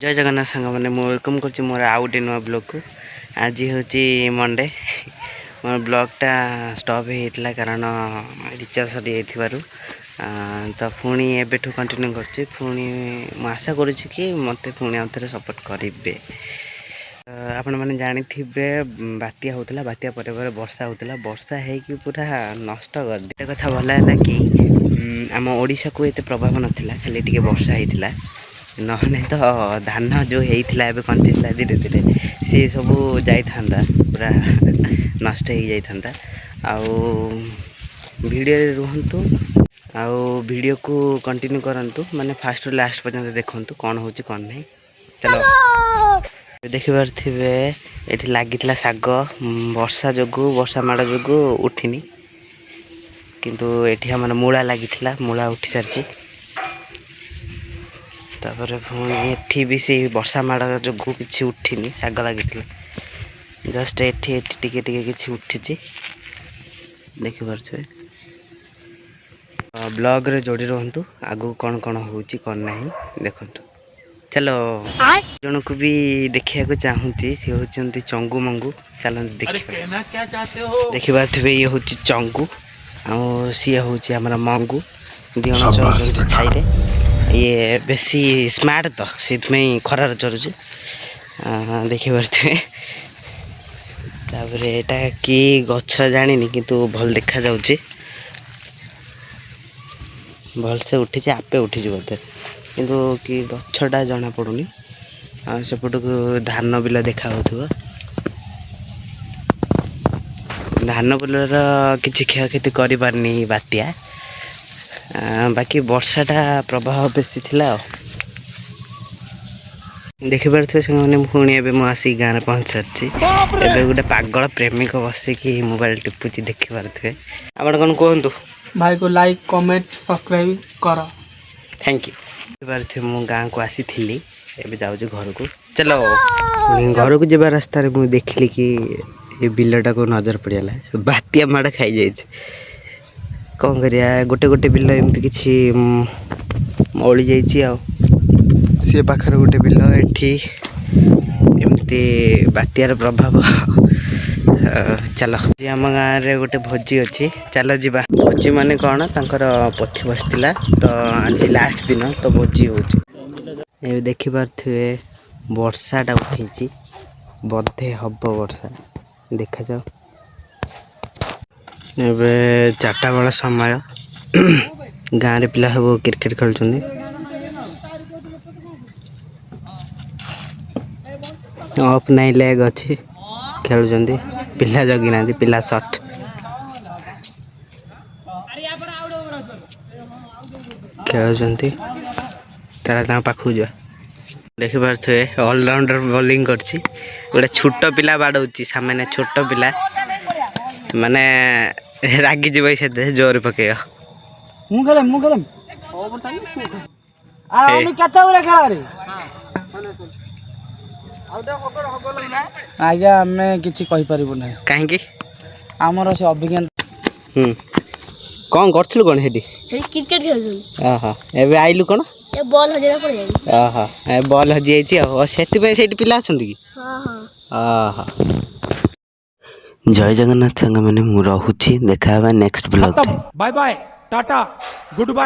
जय जगन्नाथ सांग मैंने वेलकम कर मोर आउ गोटे नुआ ब्लॉग को। आज हूँ मंडे मोर ब्लॉगटा स्टॉप होता कारण रिचार्ज सरी तो पुणी एबेठू कंटिन्यू कर आशा करुँच मत पुणी आउ थे सपोर्ट करेंगे। आपण मैंने जानी बात्या होता बात्या पर वर्षा होता वर्षा होगी पूरा नष्ट कर दिया कथा भल है कि आम ओडिशा को एत प्रभाव नाला खाली टी वर्षा होता नहले तो धान जो होता है कंचेला धीरे धीरे सी सब जाता पूरा नष्ट हो जाता। वीडियो रुहतु वीडियो को कंटिन्यू करंतु माने फास्ट लास्ट पर्यंत देखु कौन हो कौन नहीं। चलो देखि पार्थिबे एठी लागितला साग वर्षा जोगु वर्षा माड़ जोगु उठिनी किंतु एठी हमर मूला लागितला मूला उठी सारची तापर एठी भी से वर्षा माड़ जोगु किछि उठिनी साग लागितला जस्ट एठी एठी टिके टिके किछि उठिची देखि पार्थिबे। ब्लॉग रे जोड़ी रहंतु आगु कौन कौन होउची कौन नहीं देखंतु। चलो जन को भी देखिया को चाहूँगी सी होती चंगू मंगू चलते देखी पारे ये हूँ चंगू आ सी हूँ आम मंगू दिज छाई ये बेसी स्मार्ट तो से खरार चलुचे देखी पारे। तापर यहाँ कि गछ जानी किंतु भल देखा जाऊँगी भल से उठी आपे उठी बोधे किंतु कि गछटा जना पड़ुनी सेपट को धान बिल देखा धान बिलर किसी क्षयक्षति कर पारनी बात्या बाकी वर्षाटा प्रभाव बेसी थिला। देखि पारे से पुणी मुझे गाँव पहुँच सारी एवं गोटे पागल प्रेमिक बसिकी मोबाइल टिपुची देखि पारे आप कौन कहतु भाई को लाइक कमेंट सब्सक्राइब कर थैंक यू। पारे मु गाँव को आसी थी एबे जाऊँ घर को। चलो घर को जब रास्तार मुझे देखिली कि ये बिलटा को नजर पड़गला बात्या माड़ खाई जाए कौन करिया गोटे गोटे बिल एमती किसी मौली जाइए सी पाखर गोटे बिल एठी एमती बात्यार प्रभाव। चलो आम गाँव रे गोटे भोजी अच्छी चलो जीवा भोजी माने कौन तांकर पथी बसला तो आज लास्ट दिन तो भोजी हो देखि पारे वर्षाटा उठी बधे हम वर्षा देखा जाओ एबे 4टा बेला समय गाँव रे पिला सब क्रिकेट खेलुछन्ती ऑफ नाइन लेग अच्छी खेलुछन्ती पिला जगी ना पिला शॉट खेलुछन्ती तारा पाखु जा देखि पारे ऑलराउंडर बॉलिंग करछि गोटे छोट पिला बाड़ौची सामने छोट पिला माने रागी जीव से जोर पके आज्ञा आम कि ना कहीं आमर से अभिज्ञान कौन करथिलु कोन हेडी क्रिकेट खेल आहा एबे आइलु कोन ए बॉल हजेला पड़ जाई आहा ए बॉल हजि जाइछि आ सेति पे सेठी पिला अछंती की हां हां आहा। जय जगन्नाथ संग मैंने मु रहूछि देखा next blog. Bye bye tata good bye.